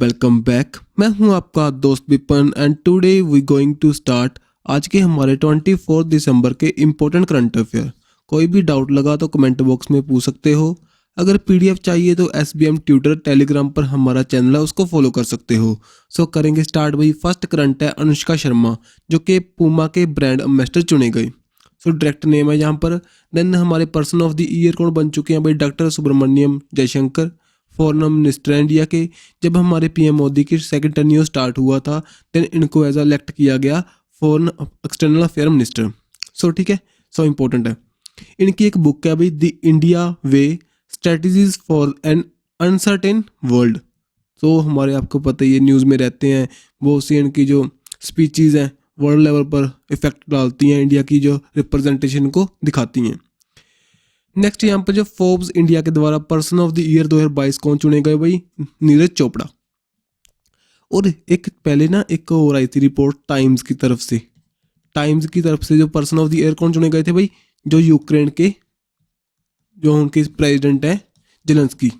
Welcome back. मैं हूं आपका दोस्त Vipan and today we going to start आज के हमारे 24 दिसंबर के इम्पोर्टेंट करंट अफेयर। कोई भी डाउट लगा तो कमेंट बॉक्स में पूछ सकते हो। अगर पीडीएफ चाहिए तो SBM ट्यूटर टेलीग्राम पर हमारा चैनल है, उसको फॉलो कर सकते हो। सो करेंगे स्टार्ट भाई। फर्स्ट करंट है अनुष्का शर्मा जो कि पूमा के ब्रांड एम्बेसडर चुने गए। सो डायरेक्ट नेम है यहाँ पर। देन हमारे पर्सन ऑफ द ईयर कौन बन चुके हैं भाई? Doctor Subrahmanyam Jaishankar, foreign minister India के। जब हमारे पीएम मोदी की सेकंड टर्न्योर स्टार्ट हुआ था देन इनको एज इलेक्ट किया गया फॉरेन एक्सटर्नल अफेयर मिनिस्टर। सो ठीक है, सो इम्पोर्टेंट है। इनकी एक बुक है भाई the India way strategies for an uncertain world. तो हमारे आपको पता ही है न्यूज़ में रहते हैं, बहुत सी इनकी जो स्पीचेज़ हैं वर्ल्ड लेवल पर इफेक्ट डालती हैं, इंडिया की जो रिप्रेजेंटेशन को दिखाती हैं। नेक्स्ट यहाँ पर जो फोर्ब्स इंडिया के द्वारा पर्सन ऑफ द ईयर 2022 कौन चुने गए भाई? नीरज चोपड़ा। और एक पहले ना एक और आई थी रिपोर्ट टाइम्स की तरफ से। टाइम्स की तरफ से जो पर्सन ऑफ द ईयर कौन चुने गए थे भाई? जो यूक्रेन के जो उनके प्रेसिडेंट हैं जेलेंस्की,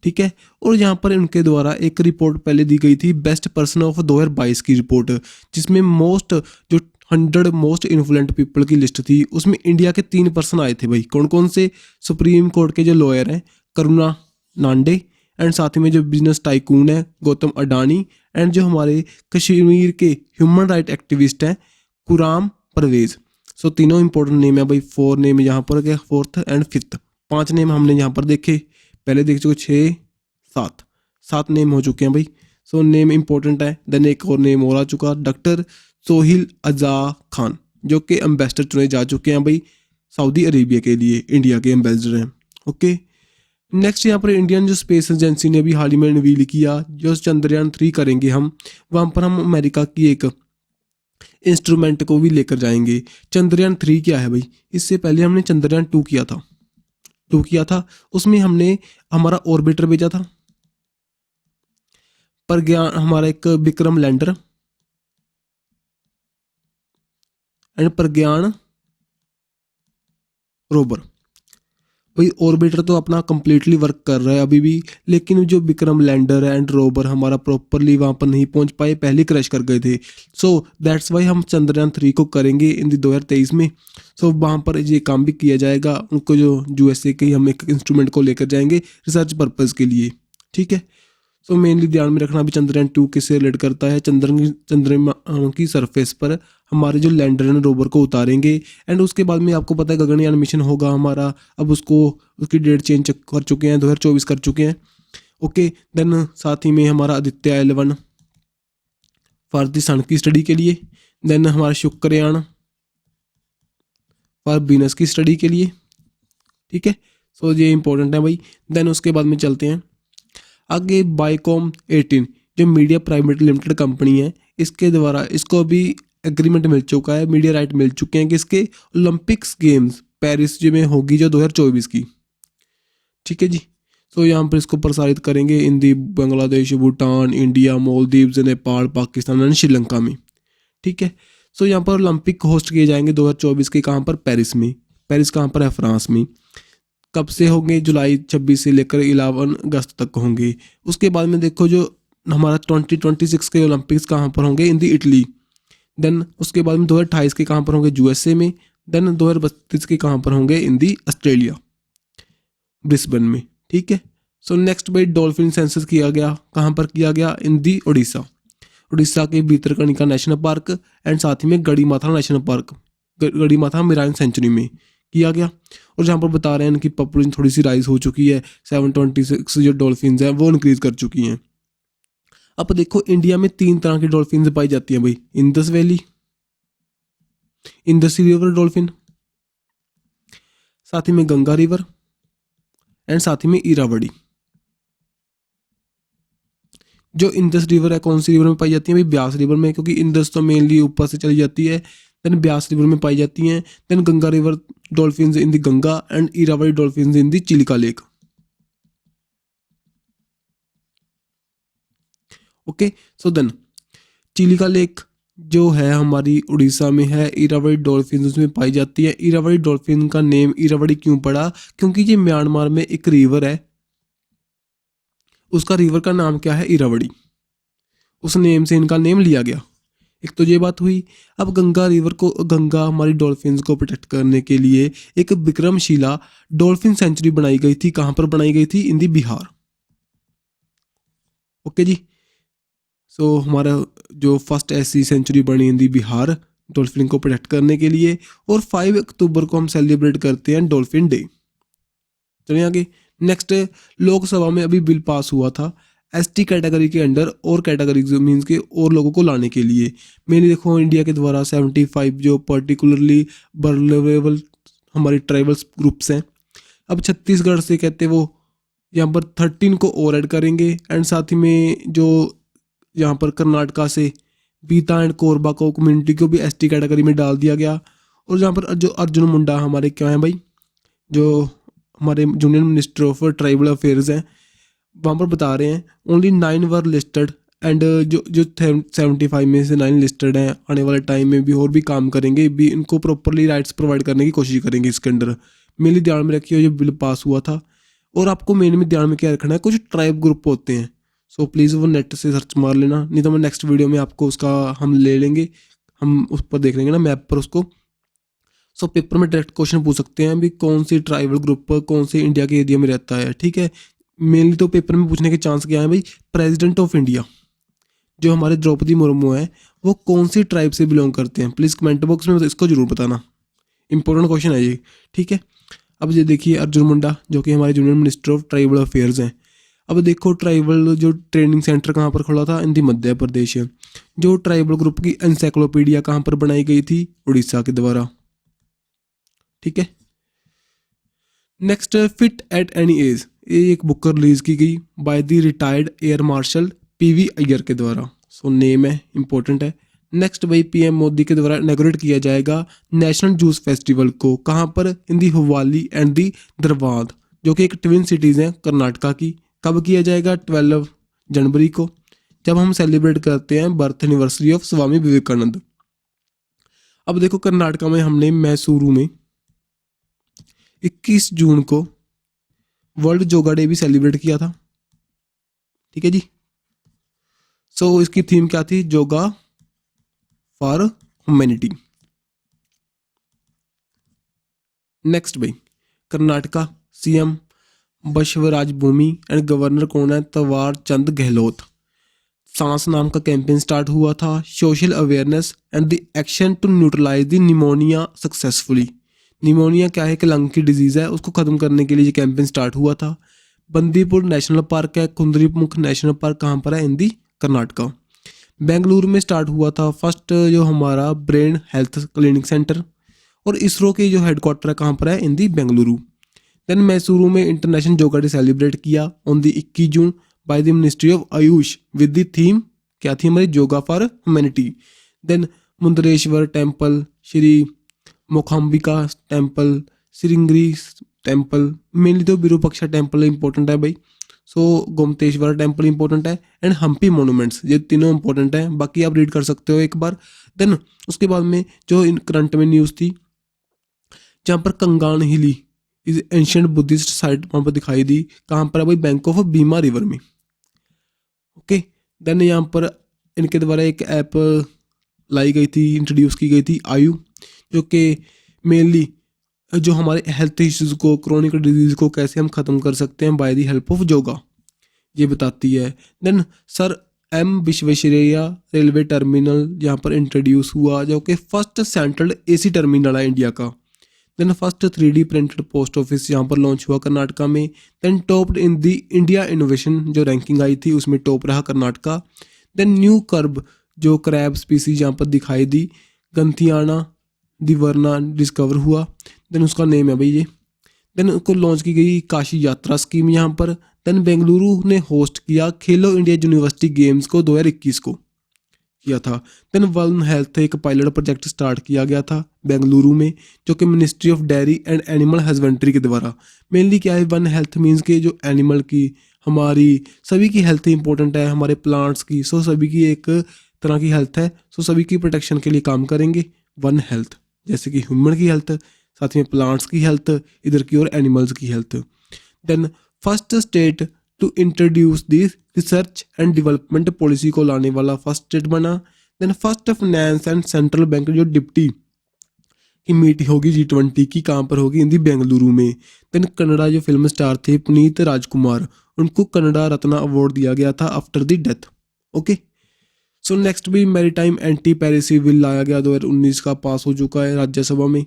ठीक है। और यहाँ पर उनके द्वारा एक रिपोर्ट पहले दी गई थी बेस्ट पर्सन ऑफ 2022 की रिपोर्ट, जिसमें मोस्ट जो 100 मोस्ट इन्फ्लुएंट पीपल की लिस्ट थी, उसमें इंडिया के 3 पर्सन आए थे भाई। कौन कौन से? सुप्रीम कोर्ट के जो लॉयर हैं करुणा नांडे, एंड साथ ही में जो बिजनेस टाइकून है गौतम अडानी, एंड जो हमारे कश्मीर के ह्यूमन राइट एक्टिविस्ट हैं कुराम परवेज। सो तीनों इंपॉर्टेंट नेम है भाई। 4 नेम यहाँ पर गया, 4th एंड 5th। 5 नेम हमने यहाँ पर देखे, पहले देख चुके 6 7 नेम हो चुके हैं भाई। सो नेम इंपॉर्टेंट है। देन एक और नेम और आ चुका, डॉक्टर सोहिल अजा खान जो कि एम्बेसडर चुने जा चुके हैं भाई सऊदी अरेबिया के लिए, इंडिया के एम्बेसडर हैं। ओके, नेक्स्ट यहाँ पर इंडियन जो स्पेस एजेंसी ने भी हाल ही में रिवील किया जो चंद्रयान 3 करेंगे हम, वहाँ पर हम अमेरिका की एक इंस्ट्रूमेंट को भी लेकर जाएंगे। चंद्रयान 3 क्या है भाई? इससे पहले हमने चंद्रयान 2 किया था। उसमें हमने हमारा ऑर्बिटर भेजा था, प्रज्ञान हमारा एक Vikram lander and Pragyan Rober. भाई ऑर्बिटर तो अपना कंप्लीटली वर्क कर रहा है अभी भी, लेकिन जो विक्रम लैंडर एंड रोबर हमारा प्रॉपरली वहाँ पर नहीं पहुँच पाए, पहले क्रैश कर गए थे। सो दैट्स वाई हम चंद्रयान 3 को करेंगे इन 2023 में। सो वहाँ पर ये काम भी किया जाएगा। उनको जो USA के हम एक इंस्ट्रूमेंट को लेकर जाएंगे रिसर्च पर्पज़ के लिए, ठीक है। सो मेनली ध्यान में रखना भी चंद्रयान 2 किससे रिलेट करता है? चंद्रमा की सरफेस पर हमारे जो लैंडर एंड रोवर को उतारेंगे, एंड उसके बाद में आपको पता है गगनयान मिशन होगा हमारा। अब उसकी डेट चेंज कर चुके हैं, 2024 कर चुके हैं। ओके, देन साथ ही में हमारा आदित्य L1 फॉर द सन की स्टडी के लिए, देन हमारा शुक्रयान फॉर वीनस की स्टडी के लिए, ठीक है। सो ये इंपॉर्टेंट है भाई। देन उसके बाद में चलते हैं आगे। बाइकॉम 18 जो मीडिया प्राइवेट लिमिटेड कंपनी है, इसके द्वारा इसको भी एग्रीमेंट मिल चुका है, मीडिया राइट मिल चुके हैं कि इसके ओलंपिक्स गेम्स पेरिस जो में होगी जो 2024 की, ठीक है जी। सो यहाँ पर इसको प्रसारित करेंगे इन दी बांग्लादेश, भूटान, इंडिया, मालदीव्स, नेपाल, पाकिस्तान एंड श्रीलंका में, ठीक है। सो यहाँ पर ओलंपिक होस्ट किए जाएंगे 2024 के। कहाँ पर? पेरिस में। पेरिस कहाँ पर है? फ्रांस में। कब से होंगे? जुलाई 26 से लेकर 11 अगस्त तक होंगे। उसके बाद में देखो जो हमारा 2026 के ओलंपिक्स कहाँ पर होंगे? इन दी इटली। देन उसके बाद में 2028 के कहाँ पर होंगे? USA में। देन 2032 के कहाँ पर होंगे? इन दी ऑस्ट्रेलिया, ब्रिस्बेन में, ठीक है। सो नेक्स्ट भाई डॉल्फिन सेंसस किया गया, कहाँ पर किया गया? इन दी उड़ीसा के भीतरकनिका नेशनल पार्क एंड साथ ही में गढ़ीमाथा नेशनल पार्क, गढ़ीमाथा मेराइन सेंचुरी में किया गया। और जहाँ पर बता रहे हैं इनकी पॉपुलेशन थोड़ी सी राइज हो चुकी है, 726 जो डॉल्फिन हैं वो इंक्रीज कर चुकी हैं। अब देखो इंडिया में 3 तरह की डॉल्फिन पाई जाती हैं भाई। Indus valley, Indus river dolphin, साथ ही में गंगा रिवर एंड साथ ही में इरावदी। जो इंदस रिवर है कौन सी रिवर में पाई जाती है भाई? ब्यास रिवर में, क्योंकि इंदस तो मेनली ऊपर से चली जाती है। देन ब्यास रिवर में पाई जाती हैं। Then Ganga river dolphins in the Ganga and Irrawaddy dolphins in the Chilika lake. Okay, so then Chilika lake जो है हमारी उड़ीसा में है, इरावदी डॉल्फिन उसमें पाई जाती है। इरावदी डॉल्फिन का नेम इरावदी क्यों पड़ा? क्योंकि ये म्यांमार में एक रिवर है, उसका रिवर का नाम क्या है? इरावदी, उस नेम से इनका नेम लिया गया। एक तो ये बात हुई। अब गंगा हमारी डॉल्फिन्स को प्रोटेक्ट करने के लिए एक विक्रमशिला डॉल्फिन सेंचुरी बनाई गई थी। कहाँ पर बनाई गई थी? इन दी बिहार। ओके जी। सो हमारा जो फर्स्ट ऐसी सेंचुरी बनी इन दी बिहार डॉल्फिन को प्रोटेक्ट करने के लिए, और 5 अक्टूबर को हम सेलिब्रेट करते हैं डॉल्फिन डे। चलिए आगे। नेक्स्ट, लोकसभा में अभी बिल पास हुआ था एसटी कैटेगरी के अंडर और कैटेगरी मीन्स के और लोगों को लाने के लिए। मैंने देखो इंडिया के द्वारा 75 जो पर्टिकुलरली वल्नरेबल हमारी ट्राइबल्स ग्रुप्स हैं, अब छत्तीसगढ़ से कहते वो यहाँ पर 13 को और ऐड करेंगे, एंड साथ ही में जो यहाँ पर कर्नाटका से बीता एंड कोरबा को कम्युनिटी को भी एसटी कैटेगरी में डाल दिया गया। और यहाँ पर जो अर्जुन मुंडा हमारे क्या हैं भाई, जो हमारे union minister of tribal affairs हैं, वहाँ पर बता रहे हैं ओनली 9 वर लिस्टेड, एंड जो 75 में से 9 लिस्टेड हैं आने वाले टाइम में भी और भी काम करेंगे, भी इनको प्रॉपरली राइट्स प्रोवाइड करने की कोशिश करेंगे इसके अंडर। मेनली ध्यान में रखिए जो बिल पास हुआ था। और आपको मेन में ध्यान में क्या रखना है, कुछ ट्राइब ग्रुप होते हैं, सो प्लीज़ वो नेट से सर्च मार लेना, नहीं तो मैं नेक्स्ट वीडियो में आपको उसका हम ले लेंगे, हम उस पर देख लेंगे ना मैप पर उसको। सो पेपर में डायरेक्ट क्वेश्चन पूछ सकते हैं भी कौन सी ट्राइबल ग्रुप कौन से इंडिया के एरिया में रहता है, ठीक है। मेनली तो पेपर में पूछने के चांस क्या है भाई, प्रेसिडेंट ऑफ इंडिया जो हमारे द्रौपदी मुर्मू है वो कौन सी ट्राइब से बिलोंग करते हैं, प्लीज़ कमेंट बॉक्स में इसको जरूर बताना, इंपॉर्टेंट क्वेश्चन है ये, ठीक है। अब ये देखिए अर्जुन मुंडा जो कि हमारे union minister of tribal affairs हैं। अब देखो ट्राइबल जो ट्रेनिंग सेंटर कहाँ पर खुला था, इन मध्य प्रदेश है। जो ट्राइबल ग्रुप की एनसाइक्लोपीडिया कहाँ पर बनाई गई थी, उड़ीसा के द्वारा, ठीक है। Next, fit at any as, ये एक बुक रिलीज की गई by the retired air marshal PV Iyer के द्वारा, सो नेम है, इंपॉर्टेंट है। नेक्स्ट भाई पीएम मोदी के द्वारा इनॉग्रेट किया जाएगा नेशनल जूस फेस्टिवल को, कहाँ पर? इन दी हुवाली एंड दी धरवाद जो कि एक ट्विन सिटीज़ हैं कर्नाटका की। कब किया जाएगा? 12 जनवरी को, जब हम सेलिब्रेट करते हैं birth anniversary of Swami Vivekananda. अब देखो कर्नाटका में हमने मैसूरू में 21 जून को वर्ल्ड योगा डे भी सेलिब्रेट किया था, ठीक है जी। सो इसकी थीम क्या थी? Yoga for humanity. नेक्स्ट भाई कर्नाटका सीएम बसवराज भूमि एंड गवर्नर कौन है? तवार चंद गहलोत। सांस नाम का कैंपेन स्टार्ट हुआ था, social awareness and the action to neutralise the pneumonia successfully. Pneumonia क्या है? कि लंग की डिजीज़ है, उसको ख़त्म करने के लिए ये कैंपेन स्टार्ट हुआ था। बंदीपुर नेशनल पार्क है, कुंद्रीमुख नेशनल पार्क कहाँ पर है? इन दी कर्नाटका। बेंगलुरु में स्टार्ट हुआ था फर्स्ट जो हमारा ब्रेन हेल्थ क्लिनिक सेंटर, और इसरो के जो हेडक्वार्टर है कहाँ पर है? In the Bengaluru. Then Mysuru में इंटरनेशनल योगा डे सेलिब्रेट किया on the 21 June by the ministry of Ayush with the theme क्या थी हमारी? Yoga for humanity. Then Murudeshwar temple, Shri Mookambika temple, Sringeri temple, mainly तो विरूपाक्षा टेम्पल इंपॉर्टेंट है भाई। सो गोमतेश्वर टेम्पल इंपॉर्टेंट है, एंड हम्पी मोनूमेंट्स, ये तीनों इंपॉर्टेंट हैं, बाकी आप रीड कर सकते हो एक बार। देन उसके बाद में जो इन करंट में न्यूज़ थी, जहाँ पर कंगान हिली इज एंशियंट बुद्धिस्ट साइट वहाँ पर दिखाई दी, कहाँ पर है भाई? बैंक ऑफ बीमा रिवर में, ओके। देन यहाँ पर इनके द्वारा एक ऐप लाई गई थी, इंट्रोड्यूस की गई थी आयु, जो कि मेनली जो हमारे हेल्थ इश्यूज़ को, क्रोनिक डिजीज़ को कैसे हम ख़त्म कर सकते हैं by the help of yoga, ये बताती है। Then sir M Visvesvaraya railway terminal यहाँ पर इंट्रोड्यूस हुआ, जो कि फर्स्ट सेंट्रल एसी टर्मिनल है इंडिया का। Then first 3D printed post office यहाँ पर लॉन्च हुआ कर्नाटका में। Then topped in the India innovation जो रैंकिंग आई थी उसमें टॉप रहा कर्नाटका। देन न्यू कर्ब जो क्रैब स्पीसीज यहाँ पर दिखाई दी, गंथियाना दिवरना डिस्कवर हुआ, देन उसका नेम है भाई ये। देन उसको लॉन्च की गई काशी यात्रा स्कीम यहाँ पर। देन बेंगलुरु ने होस्ट किया खेलो इंडिया यूनिवर्सिटी गेम्स को 2021 को किया था। देन वन हेल्थ एक पायलट प्रोजेक्ट स्टार्ट किया गया था बेंगलुरु में, जो कि ministry of dairy and animal husbandry के द्वारा। मेनली क्या है? वन हेल्थ मीन्स के जो एनिमल की, हमारी सभी की हेल्थ इंपॉर्टेंट है, हमारे प्लांट्स की, सो सभी की एक तरह की हेल्थ है, सो सभी की प्रोटेक्शन के लिए काम करेंगे वन हेल्थ, जैसे कि ह्यूमन की हेल्थ, साथ में प्लांट्स की हेल्थ, इधर की और एनिमल्स की health. Then first state to introduce the research and development policy को लाने वाला फर्स्ट स्टेट बना। Then first finance and central bank जो डिप्टी की मीट होगी G20 की, कहाँ पर होगी, हिंदी बेंगलुरु में। देन कन्नड़ा जो फिल्म स्टार थे पुनीत राजकुमार, उनको कन्नड़ा रत्ना अवार्ड दिया गया था after the death. Okay, so next भी मैरीटाइम एंटी पैरेसी बिल लाया गया 2019 का, पास हो चुका है राज्यसभा में।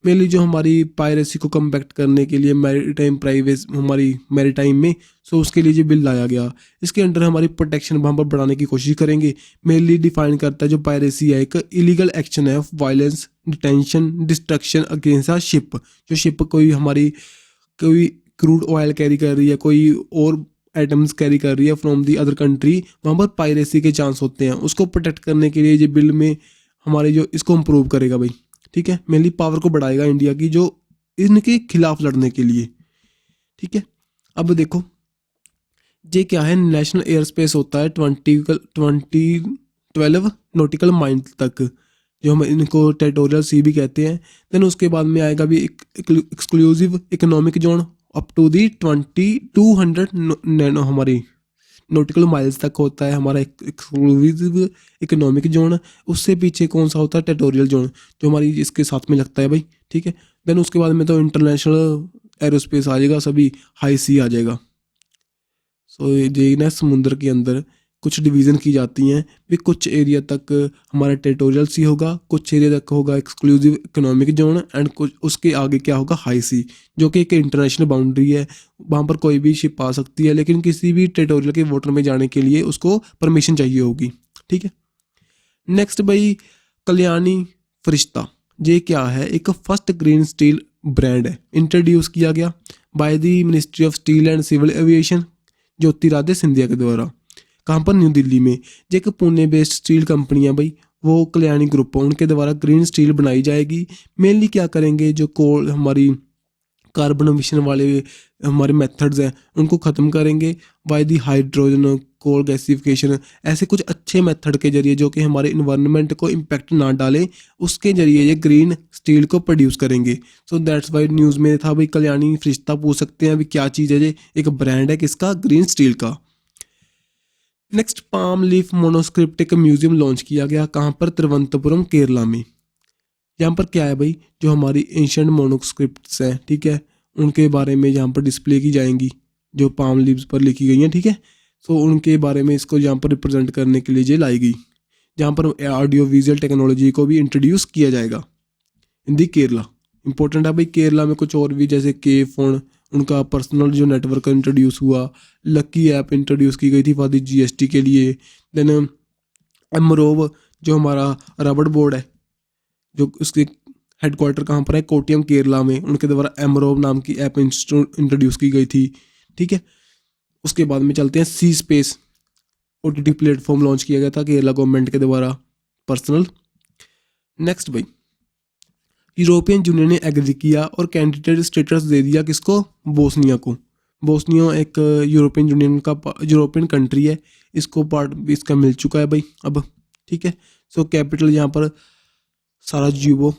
मेनली जो हमारी पायरेसी को कम्बैक्ट करने के लिए मैरीटाइम प्राइवेस हमारी मैरीटाइम में, सो उसके लिए जो बिल लाया गया, इसके अंडर हमारी प्रोटेक्शन वहाँ पर बढ़ाने की कोशिश करेंगे। मेनली डिफाइन करता है जो पायरेसी है एक इलीगल एक्शन है of violence detention destruction against a ship. जो शिप कोई हमारी कोई क्रूड ऑयल कैरी कर रही है, कोई और आइटम्स कैरी कर रही है फ्रॉम दी अदर कंट्री, वहाँ पर पायरेसी के चांस होते हैं। उसको प्रोटेक्ट करने के लिए ये बिल में हमारे जो इसको इम्प्रूव करेगा भाई, ठीक है। मेनली पावर को बढ़ाएगा इंडिया की जो इनके खिलाफ लड़ने के लिए, ठीक है। अब देखो ये क्या है, नेशनल एयर स्पेस होता है 2012 नॉटिकल माइल तक, जो हम इनको टेरिटोरियल सी भी कहते हैं। देन उसके बाद में आएगा भी exclusive economic zone up to the 2200 नैनो हमारी नॉटिकल माइल्स तक होता है हमारा एक्सक्लूसिव इकोनॉमिक जोन। उससे पीछे कौन सा होता है, टेरिटोरियल जोन, जो हमारी इसके साथ में लगता है भाई, ठीक है। देन उसके बाद में तो इंटरनेशनल एरोस्पेस आ जाएगा, सभी हाई सी आ जाएगा। सो ये ना समुद्र के अंदर कुछ डिवीज़न की जाती हैं भी, कुछ एरिया तक हमारा टेरिटोरियल सी होगा, कुछ एरिया तक होगा एक्सक्लूसिव इकोनॉमिक जोन, एंड कुछ उसके आगे क्या होगा, हाई सी, जो कि एक इंटरनेशनल बाउंड्री है। वहाँ पर कोई भी शिप आ सकती है, लेकिन किसी भी टेरिटोरियल के वाटर में जाने के लिए उसको परमिशन चाहिए होगी, ठीक है। नेक्स्ट भाई कल्याणी फरिश्ता, ये क्या है, एक फर्स्ट ग्रीन स्टील ब्रांड है, इंट्रोड्यूस किया गया by the ministry of steel and civil aviation Jyotiraditya Scindia के द्वारा। कहाँ पर, न्यू दिल्ली में। जो एक पुणे बेस्ड स्टील कंपनी है भाई, वो कल्याणी ग्रुप है, उनके द्वारा ग्रीन स्टील बनाई जाएगी। मेनली क्या करेंगे, जो कोल हमारी कार्बन एमिशन वाले हमारे मेथड्स हैं उनको ख़त्म करेंगे by the hydrogen coal gasification, ऐसे कुछ अच्छे मेथड के जरिए जो कि हमारे इन्वायरमेंट को इम्पैक्ट ना डालें, उसके जरिए ये ग्रीन स्टील को प्रोड्यूस करेंगे। सो दैट्स वाई न्यूज़ में था भाई कल्याणी फरिश्ता, पूछ सकते हैं अभी क्या चीज़ है ये, एक ब्रांड है किसका, ग्रीन स्टील का। नेक्स्ट पाम लीफ मोनोस्क्रिप्ट एक म्यूजियम लॉन्च किया गया, कहाँ पर, तिरुवनंतपुरम केरला में। यहाँ पर क्या है भाई, जो हमारी एंशिएंट मोनोस्क्रिप्ट्स हैं, ठीक है, उनके बारे में यहाँ पर डिस्प्ले की जाएंगी, जो पाम लीव्स पर लिखी गई हैं, ठीक है। सो उनके बारे में इसको यहाँ पर रिप्रेजेंट करने के लिए ये लाई गई, जहाँ पर ऑडियो विजुअल टेक्नोलॉजी को भी इंट्रोड्यूस किया जाएगा इन दी केरला। इंपॉर्टेंट है भाई, केरला में कुछ और भी जैसे के फोन, उनका पर्सनल जो नेटवर्क इंट्रोड्यूस हुआ, लकी ऐप इंट्रोड्यूस की गई थी फॉर दी GST के लिए। देन एमरोव जो हमारा रबड़ बोर्ड है, जो उसके हेडक्वार्टर कहाँ पर है, कोट्टियम केरला में, उनके द्वारा एमरोव नाम की ऐप इंट्रोड्यूस की गई थी, ठीक है। उसके बाद में चलते हैं सी स्पेस OTT प्लेटफॉर्म लॉन्च किया गया था केरला गवर्नमेंट के द्वारा पर्सनल। नेक्स्ट भाई यूरोपियन यूनियन ने एग्री किया और कैंडिडेट स्टेटस दे दिया किसको, बोस्निया को। बोस्निया एक यूरोपियन यूनियन का यूरोपियन कंट्री है, इसको पार्ट इसका मिल चुका है भाई अब, ठीक है। सो कैपिटल यहाँ पर साराजेवो,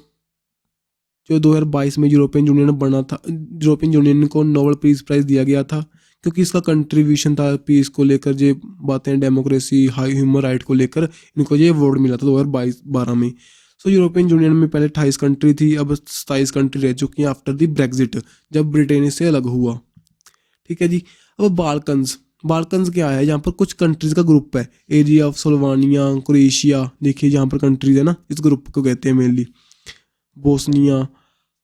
जो 2022 में यूरोपियन यूनियन बना था, यूरोपियन यूनियन को नोबेल पीस प्राइज़ दिया गया था क्योंकि इसका कंट्रीब्यूशन था पीस को लेकर, ये बातें डेमोक्रेसी हाई ह्यूमन राइट को लेकर, इनको ये अवार्ड मिला था 2022-12 में। सो यूरोपियन यूनियन में पहले 28 कंट्री थी, अब 27 कंट्री रह चुकी हैं आफ्टर दी ब्रेग्जिट, जब ब्रिटेन इससे अलग हुआ, ठीक है जी। अब बाल्कन्स क्या है, यहाँ पर कुछ कंट्रीज़ का ग्रुप है, एरिया ऑफ सोल्वानिया, क्रोएशिया, देखिए यहाँ पर कंट्रीज है ना, इस ग्रुप को कहते हैं मेनली। बोस्निया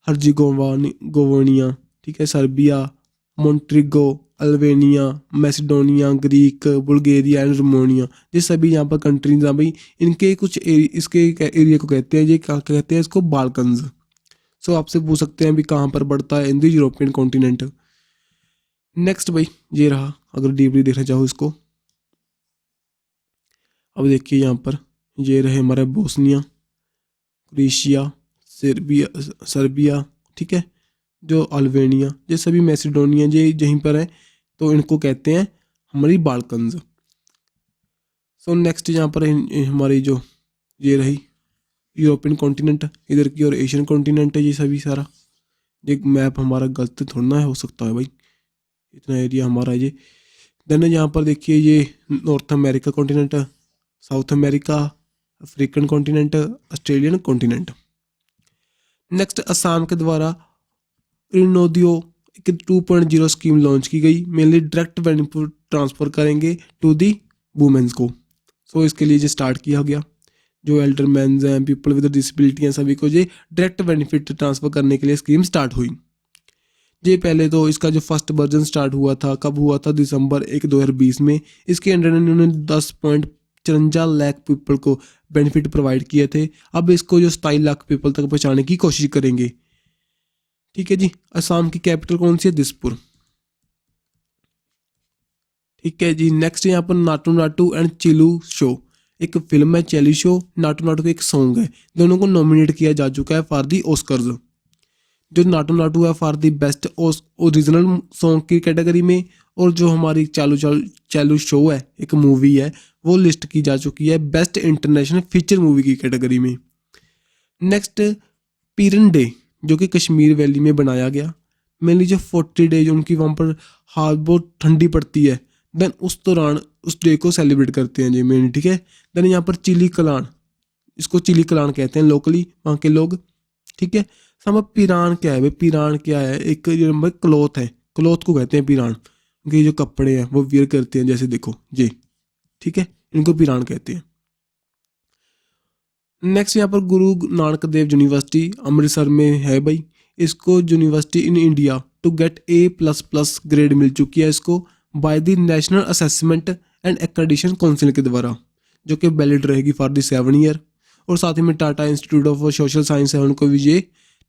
हर्जिगोवानिया, ठीक है, Serbia, Montenegro, Albania, Macedonia, Greek, Bulgaria and Romania, ये सभी यहाँ पर कंट्रीज हैं भाई। इनके कुछ इसके एरिया को कहते हैं, ये क्या कहते हैं इसको, बाल्कन्स। सो आपसे पूछ सकते हैं अभी कहाँ पर बढ़ता है, in the European continent. Next भाई ये रहा, अगर डीपली देखना चाहो इसको, अब देखिए यहाँ पर ये रहे हमारा बोस्निया, क्रोएशिया, सर्बिया, ठीक है, जो अल्बानिया, ये सभी मैसेडोनिया ये यहीं पर है, तो इनको कहते हैं हमारी बाल्कन्स। सो नेक्स्ट यहाँ पर हमारी जो ये रही यूरोपियन कॉन्टिनेंट, इधर की और एशियन कॉन्टिनेंट है ये सभी सारा। ये मैप हमारा गलत थोड़ा ना हो सकता है भाई, इतना एरिया हमारा ये देन यहाँ पर देखिए ये north America continent, south America, African continent, Australian continent. Next Assam के द्वारा अरुणोदय एक 2.0 स्कीम लॉन्च की गई, मेनली डायरेक्ट बेनिफिट ट्रांसफ़र करेंगे टू दी वुमेन्स को। सो इसके लिए जो स्टार्ट किया गया, जो एल्डर मैंस हैं, पीपल विद डिसेबिलिटी हैं, सभी को ये डायरेक्ट बेनिफिट ट्रांसफ़र करने के लिए स्कीम स्टार्ट हुई। ये पहले तो इसका जो फर्स्ट वर्जन स्टार्ट हुआ था, कब हुआ था, दिसंबर 1 2020 में। इसके अंडर इन्होंने 10.54 लाख पीपल को बेनिफिट प्रोवाइड किए थे। अब इसको जो 27 लाख पीपल तक पहुँचाने की कोशिश करेंगे। ठीक है जी। असम की कैपिटल कौन सी है? दिसपुर। ठीक है जी। नेक्स्ट यहाँ पर नाटू नाटू एंड चिलू शो एक फिल्म है, चैली शो। नाटू नाटू एक सॉन्ग है, दोनों को नॉमिनेट किया जा चुका है फॉर दी ऑस्कर्स। जो नाटू नाटू है for the best original song की कैटेगरी में, और जो हमारी चालू चालू चालू शो है एक मूवी है, वो लिस्ट की जा चुकी है बेस्ट इंटरनेशनल फीचर मूवी की कैटेगरी में। नेक्स्ट पीरन डे जो कि कश्मीर वैली में बनाया गया, मेनली जो 40 डेज उनकी वहाँ पर हाल बहुत ठंडी पड़ती है, देन उस दौरान उस डे को सेलिब्रेट करते हैं जी मेन। ठीक है। देन यहाँ पर चिली कलान, इसको चिली कलान कहते हैं लोकली वहाँ के लोग। ठीक है। समझ पीरान क्या है भाई? पीरान क्या है? एक जो नंबर क्लॉथ है, क्लॉथ को कहते हैं पीरान। उनके जो कपड़े हैं वो वियर करते हैं, जैसे देखो जी। ठीक है। इनको पीरान कहते हैं। नेक्स्ट यहाँ पर गुरु नानक देव यूनिवर्सिटी अमृतसर में है भाई। इसको university in India to get A++ grade मिल चुकी है इसको by the National Assessment and Accreditation Council के द्वारा, जो कि वैलिड रहेगी फॉर द 7 ईयर। और साथ ही में Tata institute of social science है, उनको भी ये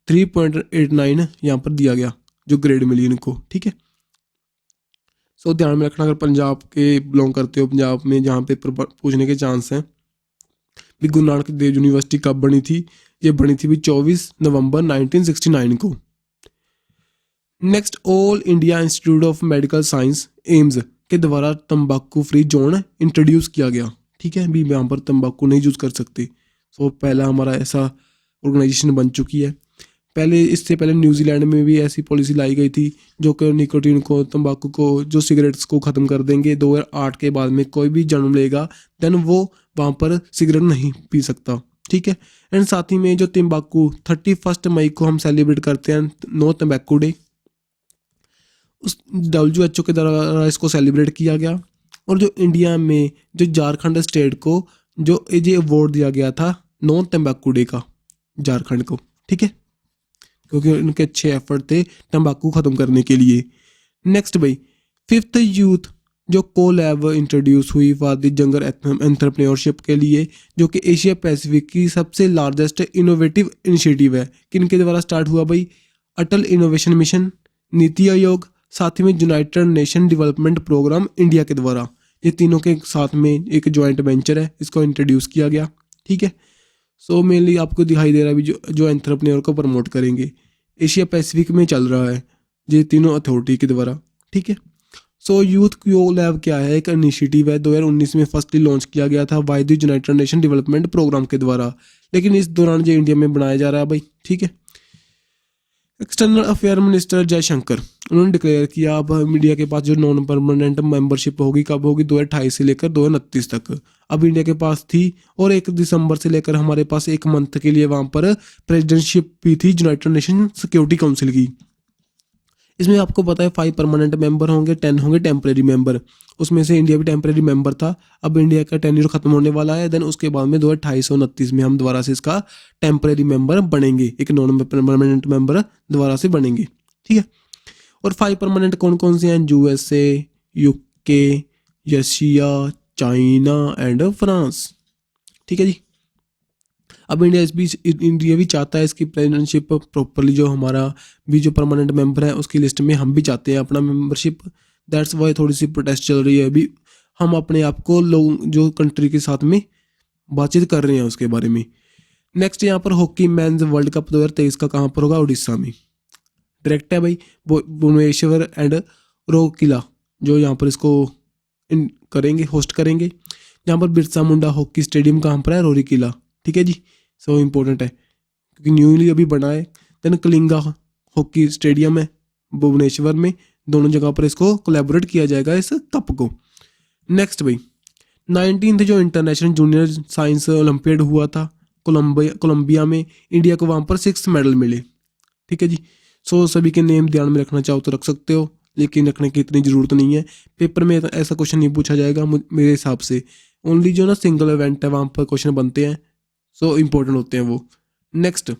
3.89 यहाँ पर दिया गया जो ग्रेड मिली इनको। ठीक है। सो ध्यान में रखना, अगर पंजाब के बिलोंग करते हो, पंजाब में जहाँ पे पूछने के चांस हैं भी गुरु नानक देव यूनिवर्सिटी कब बनी थी। ये बनी थी भी 24 नवंबर 1969 को। Next all India institute of medical science AIIMS के द्वारा तंबाकू फ्री जोन इंट्रोड्यूस किया गया। ठीक है। भी यहाँ पर तंबाकू नहीं यूज़ कर सकते। सो पहला हमारा ऐसा ऑर्गेनाइजेशन बन चुकी है। पहले इससे पहले न्यूजीलैंड में भी ऐसी पॉलिसी लाई गई थी जो कि निकोटीन को, तंबाकू को, जो सिगरेट्स को ख़त्म कर देंगे। 2008 के बाद में कोई भी जन्म लेगा देन वो वहाँ पर सिगरेट नहीं पी सकता। ठीक है। एंड साथ ही में जो तंबाकू 31 मई को हम सेलिब्रेट करते हैं नो तंबाकू डे, उस WHO के द्वारा इसको सेलिब्रेट किया गया। और जो इंडिया में जो झारखंड स्टेट को जो ये अवार्ड दिया गया था नो तंबाकू डे का, झारखंड को। ठीक है। क्योंकि उनके अच्छे एफर्ट थे तंबाकू ख़त्म करने के लिए। नेक्स्ट भाई 5th यूथ जो कोलैब इंट्रोड्यूस हुई फॉर द यंगर एंटरप्रेन्योरशिप के लिए, जो कि एशिया पैसिफिक की सबसे लार्जेस्ट इनोवेटिव इनिशिएटिव है। किनके द्वारा स्टार्ट हुआ भाई? अटल इनोवेशन मिशन, नीति आयोग, साथ ही में United Nation development programme India के द्वारा। ये तीनों के साथ में एक जॉइंट वेंचर है, इसको इंट्रोड्यूस किया गया। ठीक है। सो मेनली आपको दिखाई दे रहा है भी जो एंटरप्रेन्योर को प्रमोट करेंगे, एशिया पैसिफिक में चल रहा है ये तीनों अथॉरिटी के द्वारा। ठीक है। सो यूथ क्यो लैब क्या है? एक इनिशिएटिव है, 2019 में फर्स्टली लॉन्च किया गया था by the United Nation development programme के द्वारा, लेकिन इस दौरान जो इंडिया में बनाया जा रहा है भाई। ठीक है। एक्सटर्नल अफेयर मिनिस्टर जयशंकर उन्होंने डिक्लेयर किया अब इंडिया के पास जो नॉन परमानेंट मेंबरशिप होगी कब होगी? 2028 से लेकर 2029 तक। अब इंडिया के पास थी, और 1 दिसंबर से लेकर हमारे पास 1 मंथ के लिए वहाँ पर प्रेसिडेंटशिप भी थी यूनाइटेड नेशन सिक्योरिटी काउंसिल की। इसमें आपको पता है 5 परमानेंट मेंबर होंगे, 10 होंगे टेम्परेरी मेंबर। उसमें से इंडिया भी टेम्परेरी मेंबर था। अब इंडिया का टेन्योर खत्म होने वाला है, देन उसके बाद में 2028-29 में हम दोबारा से इसका टेम्परेरी मेंबर बनेंगे, एक नॉन परमानेंट मेंबर दोबारा से बनेंगे। ठीक है। और 5 परमानेंट कौन कौन से हैं? USA, UK, Russia, China and France. ठीक है जी। अब इंडिया भी चाहता है इसकी प्रेसिडेंटशिप प्रॉपरली, जो हमारा भी जो परमानेंट मेंबर है उसकी लिस्ट में हम भी चाहते हैं अपना मेंबरशिप। दैट्स वाई थोड़ी सी प्रोटेस्ट चल रही है अभी। हम अपने आप को लोग जो कंट्री के साथ में बातचीत कर रहे हैं उसके बारे में। नेक्स्ट यहाँ पर हॉकी मेंस वर्ल्ड कप 2023 का कहाँ पर होगा? उड़ीसा में। डायरेक्ट है भाई भुवनेश्वर एंड रोकिला जो यहाँ पर इसको करेंगे, होस्ट करेंगे। यहाँ पर बिरसा मुंडा हॉकी स्टेडियम कहाँ पर है? रोरिकिला। ठीक है जी। सो इम्पोर्टेंट है क्योंकि न्यूली अभी बना है। देन कलिंगा हॉकी स्टेडियम है भुवनेश्वर में, दोनों जगह पर इसको कोलैबोरेट किया जाएगा इस कप को। नेक्स्ट भाई 19th जो इंटरनेशनल जूनियर साइंस ओलंपियाड हुआ था कोलंबिया में, इंडिया को वहाँ पर 6 मेडल मिले। ठीक है जी। सो सभी के नेम ध्यान में रखना चाहो तो रख सकते हो, लेकिन रखने की इतनी ज़रूरत नहीं है। पेपर में ऐसा क्वेश्चन नहीं पूछा जाएगा मेरे हिसाब से। ओनली जो ना सिंगल इवेंट है वहाँ पर क्वेश्चन बनते हैं, सो इम्पोर्टेंट होते हैं वो। Next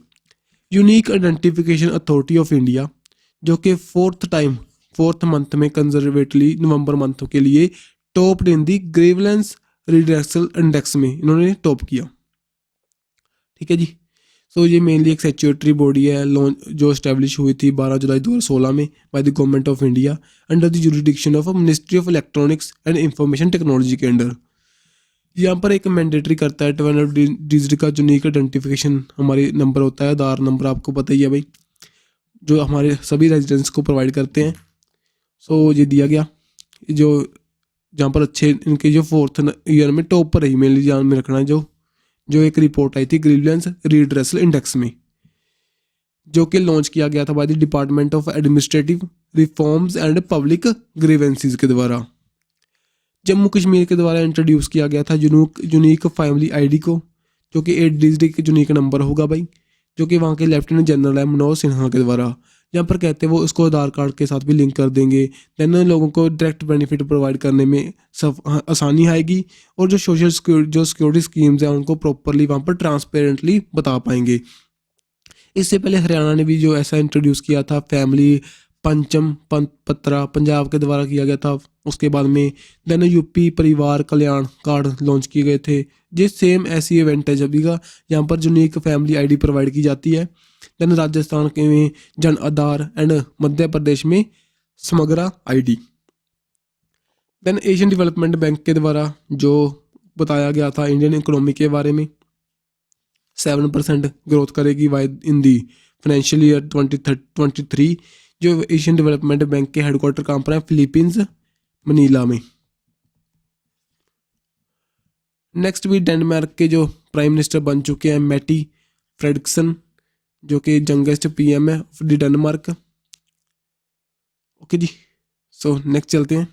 unique identification authority of India, जो कि फोर्थ मंथ में कंजर्वेटली नवंबर मंथ के लिए top in the ग्रीवलेंस reduction index में इन्होंने टॉप किया। ठीक है जी। सो ये मेनली एक स्टैट्यूटरी बॉडी है जो इस्टेब्लिश हुई थी 12 जुलाई 2016 में by the government of India under the jurisdiction of ministry of electronics and information technology के अंडर। यहाँ पर एक मैंडेटरी करता है 12 डिजिट का यूनिक आइडेंटिफिकेशन हमारे नंबर होता है, आधार नंबर आपको पता ही है भाई, जो हमारे सभी रेजिडेंट्स को प्रोवाइड करते हैं। सो ये दिया गया जो जहाँ पर अच्छे इनके जो 4th ईयर में टॉप पर रही, मेनली ध्यान में रखना है। जो एक रिपोर्ट आई थी ग्रीवलेंस रिड्रेसल इंडेक्स में, जो कि लॉन्च किया गया था by the department of administrative reforms and public grievances के द्वारा। जम्मू कश्मीर के द्वारा इंट्रोड्यूस किया गया था यूनिक फैमिली आईडी को, जो कि 8 डिजिट का यूनिक नंबर होगा भाई, जो कि वहाँ के लेफ्टिनेंट जनरल है मनोज सिन्हा के द्वारा। यहाँ पर कहते हैं वो उसको आधार कार्ड के साथ भी लिंक कर देंगे, देन लोगों को डायरेक्ट बेनिफिट प्रोवाइड करने में आसानी आएगी, और जो सिक्योरिटी स्कीम्स हैं उनको प्रॉपरली वहाँ पर ट्रांसपेरेंटली बता पाएंगे। इससे पहले हरियाणा ने भी जो ऐसा इंट्रोड्यूस किया था फैमिली पंचम पत्रा, पंजाब के द्वारा किया गया था। उसके बाद में देन यूपी परिवार कल्याण कार्ड लॉन्च किए गए थे। ये सेम ऐसी इवेंट है जब का यहाँ पर यूनिक फैमिली आईडी प्रोवाइड की जाती है। देन राजस्थान के में जन आधार एंड मध्य प्रदेश में Samagra ID. Then Asian Development Bank के द्वारा जो बताया गया था इंडियन इकोनॉमी के बारे में 7% ग्रोथ करेगी इन दी फाइनेंशियल ईयर 2023। जो एशियन डेवलपमेंट बैंक के हेडक्वार्टर कहाँ पर है, फिलीपींस मनीला में। नेक्स्ट भी डेनमार्क के जो प्राइम मिनिस्टर बन चुके हैं मैटी फ्रेडरिक्सन, जो कि यंगेस्ट पीएम है डेनमार्क। ओके जी। सो नेक्स्ट चलते हैं।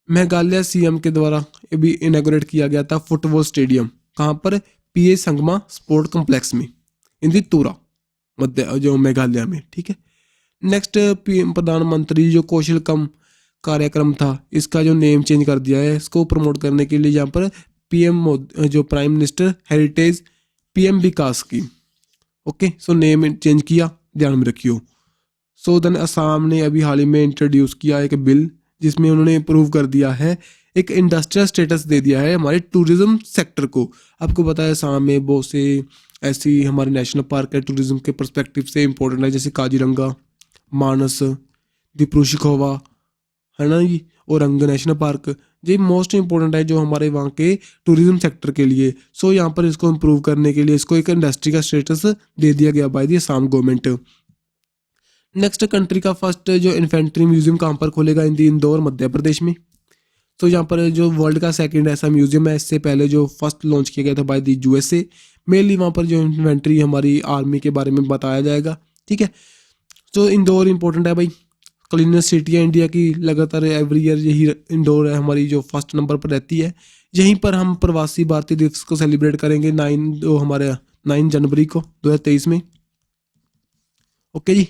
मेघालय सीएम के द्वारा ये भी इनॉग्रेट किया गया था फुटबॉल स्टेडियम, कहाँ पर, पीए संगमा स्पोर्ट कॉम्प्लेक्स में इन दी तुरा मध्य जो मेघालय में। ठीक है। नेक्स्ट पीएम प्रधानमंत्री जो कौशल कम कार्यक्रम था, इसका जो नेम चेंज कर दिया है इसको प्रमोट करने के लिए, यहाँ पर पीएम जो प्राइम मिनिस्टर हेरिटेज पीएम विकास की। ओके। सो नेम चेंज किया, ध्यान में रखियो। सो देन असम ने अभी हाल ही में इंट्रोड्यूस किया एक बिल, जिसमें उन्होंने अप्रूव कर दिया है, एक इंडस्ट्रियल स्टेटस दे दिया है हमारे टूरिज्म सेक्टर को। आपको पता है असम में बहुत से ऐसी हमारे नेशनल पार्क है टूरिज्म के पर्सपेक्टिव से इम्पोर्टेंट है, जैसे काजीरंगा, मानस, दीप्रू शिखोवा है ना जी, और रंग नेशनल पार्क। ये मोस्ट इंपॉर्टेंट है जो हमारे वहाँ के टूरिज्म सेक्टर के लिए। सो यहाँ पर इसको इम्प्रूव करने के लिए इसको एक इंडस्ट्री का स्टेटस दे दिया गया by the Assam government. Next country का फर्स्ट जो इन्फेंट्री म्यूजियम कहाँ पर खोलेगा, इंदौर मध्य प्रदेश में। तो यहाँ पर जो वर्ल्ड का सेकंड ऐसा म्यूजियम है, इससे पहले जो फर्स्ट लॉन्च किया गया था बाय दी यूएसए। मेनली वहाँ पर जो इन्फेंट्री हमारी आर्मी के बारे में बताया जाएगा। ठीक है। तो इंदौर इंपॉर्टेंट है भाई, क्लीनेस्ट सिटी है इंडिया की, लगातार एवरी ईयर यही इंदौर है हमारी जो फर्स्ट नंबर पर रहती है। यहीं पर हम प्रवासी भारतीय दिवस को सेलिब्रेट करेंगे 9 जनवरी को 2023 में। ओके जी।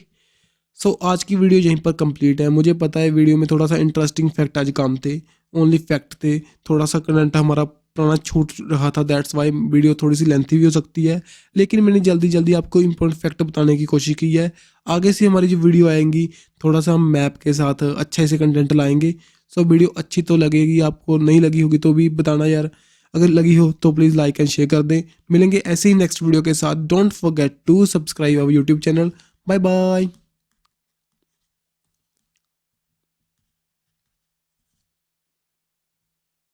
सो आज की वीडियो यहीं पर कंप्लीट है। मुझे पता है वीडियो में थोड़ा सा इंटरेस्टिंग फैक्ट आज काम थे, ओनली फैक्ट थे, थोड़ा सा कंटेंट हमारा पुराना छूट रहा था, दैट्स वाई वीडियो थोड़ी सी लेंथी भी हो सकती है, लेकिन मैंने जल्दी आपको इंपॉर्टेंट फैक्ट बताने की कोशिश की है। आगे से हमारी जो वीडियो आएंगी थोड़ा सा हम मैप के साथ अच्छे से कंटेंट लाएंगे। सो वीडियो अच्छी तो लगेगी, आपको नहीं लगी होगी तो भी बताना यार, अगर लगी हो तो प्लीज़ लाइक एंड शेयर कर दें। मिलेंगे ऐसे ही नेक्स्ट वीडियो के साथ। Don't forget to subscribe our YouTube channel. Bye bye.